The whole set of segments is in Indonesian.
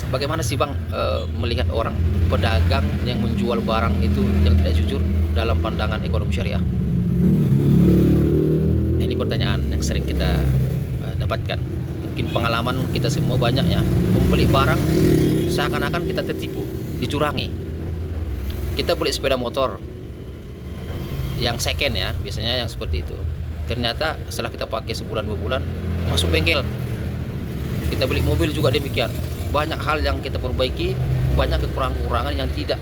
Bagaimana sih Bang melihat orang pedagang yang menjual barang itu yang tidak jujur dalam pandangan ekonomi syariah? Ini pertanyaan yang sering kita dapatkan. Mungkin pengalaman kita semua banyak ya, membeli barang seakan-akan kita tertipu, dicurangi. Kita beli sepeda motor yang second ya, biasanya yang seperti itu. Ternyata setelah kita pakai sebulan 2 bulan masuk bengkel. Kita beli mobil juga demikian. Banyak hal yang kita perbaiki, banyak kekurangan-kekurangan yang tidak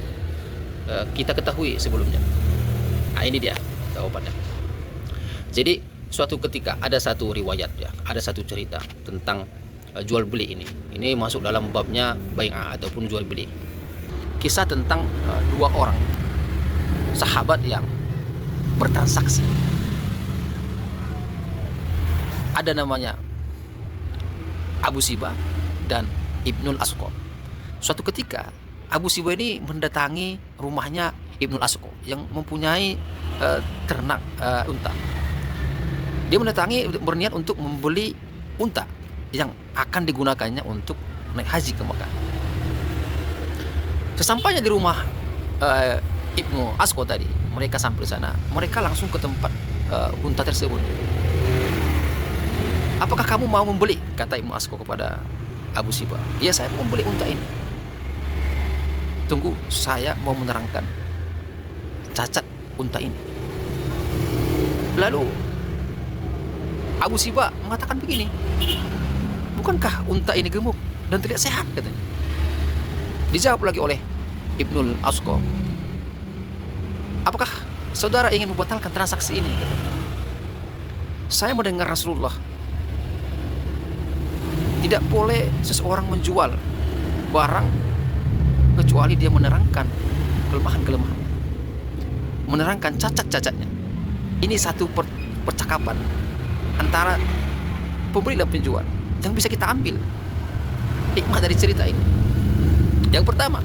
kita ketahui sebelumnya. Nah, ini dia jawabannya. Jadi suatu ketika ada satu riwayat ya, ada satu cerita tentang jual beli ini. Ini masuk dalam babnya bai'ah ataupun jual beli. Kisah tentang dua orang sahabat yang bertransaksi. Ada namanya Abu Sibah dan Ibnul Asqam. Suatu ketika Abu Sibah ini mendatangi rumahnya Ibnul Asqam yang mempunyai ternak unta. Dia mendatangi berniat untuk membeli unta yang akan digunakannya untuk naik haji ke Mekah. Sesampainya di rumah Ibnu Asqam tadi, mereka sampai di sana, mereka langsung ke tempat unta tersebut. Apakah kamu mau membeli? Kata Ibnu Asqam kepada Abu Sibah. Iya, saya mau membeli unta ini. Tunggu, saya mau menerangkan cacat unta ini. Lalu Abu Sibah mengatakan begini, bukankah unta ini gemuk dan tidak sehat? Katanya. Dijawab lagi oleh Ibnul Asqam, apakah saudara ingin membatalkan transaksi ini? Saya mendengar Rasulullah tidak boleh seseorang menjual barang kecuali dia menerangkan kelemahan-kelemahan, menerangkan cacat-cacatnya. Ini satu percakapan antara pembeli dan penjual yang bisa kita ambil hikmah dari cerita ini. Yang pertama,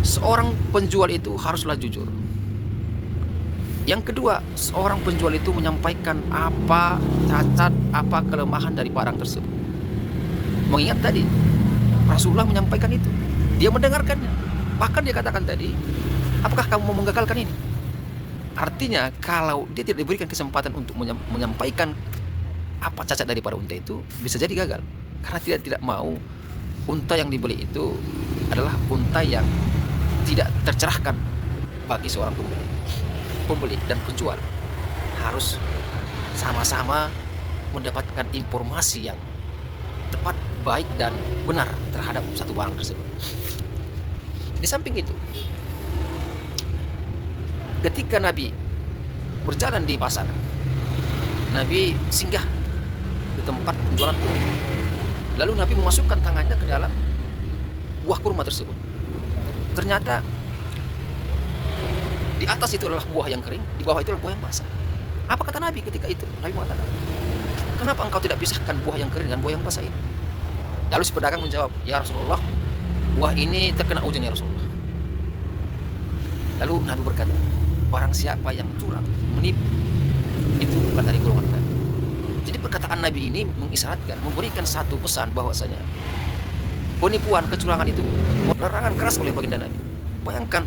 seorang penjual itu haruslah jujur. Yang kedua, seorang penjual itu menyampaikan apa cacat, apa kelemahan dari barang tersebut. Mengingat tadi Rasulullah menyampaikan itu, dia mendengarkannya. Bahkan dia katakan tadi, apakah kamu mau menggagalkan ini? Artinya kalau dia tidak diberikan kesempatan untuk menyampaikan apa cacat daripada unta itu, bisa jadi gagal. Karena tidak mau unta yang dibeli itu adalah unta yang tidak tercerahkan bagi seorang pembeli dan penjual. Harus sama-sama mendapatkan informasi yang tepat, baik dan benar terhadap satu barang tersebut. Di samping itu, ketika Nabi berjalan di pasar, Nabi singgah di tempat penjualan kurma. Lalu Nabi memasukkan tangannya ke dalam buah kurma tersebut. Ternyata di atas itu adalah buah yang kering, di bawah itu adalah buah yang basah. Apa kata Nabi ketika itu? Nabi mengatakan, kenapa engkau tidak pisahkan buah yang kering dan buah yang basah ini? Lalu si pedagang menjawab, ya Rasulullah, buah ini terkena ujian ya Rasulullah. Lalu Nabi berkata, barang siapa yang curang, menipu, itu bukan dari golongan kami. Jadi perkataan Nabi ini mengisyaratkan, memberikan satu pesan bahwasanya penipuan, kecurangan itu larangan keras oleh baginda Nabi. Bayangkan,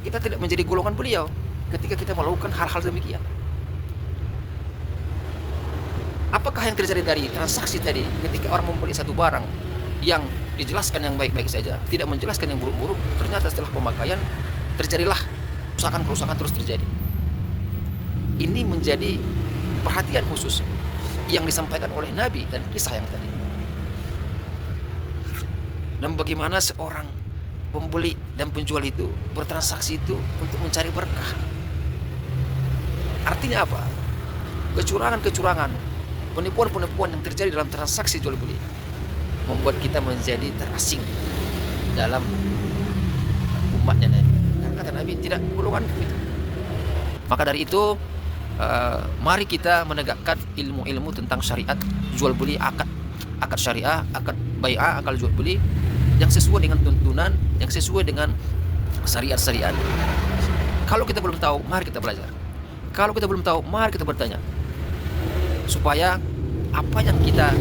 kita tidak menjadi golongan beliau ketika kita melakukan hal-hal demikian. Apakah yang terjadi dari transaksi tadi ketika orang membeli satu barang yang dijelaskan yang baik-baik saja, tidak menjelaskan yang buruk-buruk, ternyata setelah pemakaian terjadilah kerusakan-kerusakan terus terjadi. Ini menjadi perhatian khusus yang disampaikan oleh Nabi dan kisah yang tadi. Dan bagaimana seorang pembeli dan penjual itu bertransaksi itu untuk mencari berkah. Artinya apa? Kecurangan-kecurangan, penipuan-penipuan yang terjadi dalam transaksi jual beli membuat kita menjadi terasing dalam umatnya Nabi. Karena kata Nabi tidak golongan itu. Maka dari itu, mari kita menegakkan ilmu-ilmu tentang syariat jual beli, akad syariah, akad bai'ah, akad jual beli yang sesuai dengan tuntunan, yang sesuai dengan syariat-syariat. Kalau kita belum tahu, mari kita belajar. Kalau kita belum tahu, mari kita bertanya. Supaya apa yang kita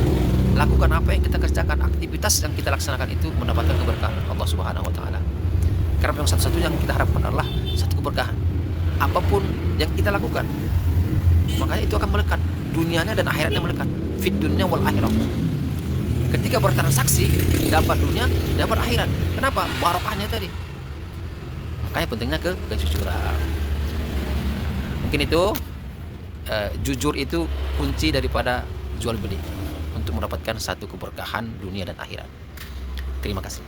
lakukan apa yang kita kerjakan, aktivitas yang kita laksanakan itu mendapatkan keberkahan Allah Subhanahu wa taala. Karena yang satu-satunya yang kita harapkan adalah satu keberkahan. Apapun yang kita lakukan, makanya itu akan melekat, dunianya dan akhiratnya melekat. Fit dunya wal akhirah. Ketika bertransaksi, dapat dunia, dapat akhirat. Kenapa? Barokahnya tadi. Makanya pentingnya kejujuran. Mungkin itu jujur itu kunci daripada jual beli untuk mendapatkan satu keberkahan dunia dan akhirat. Terima kasih.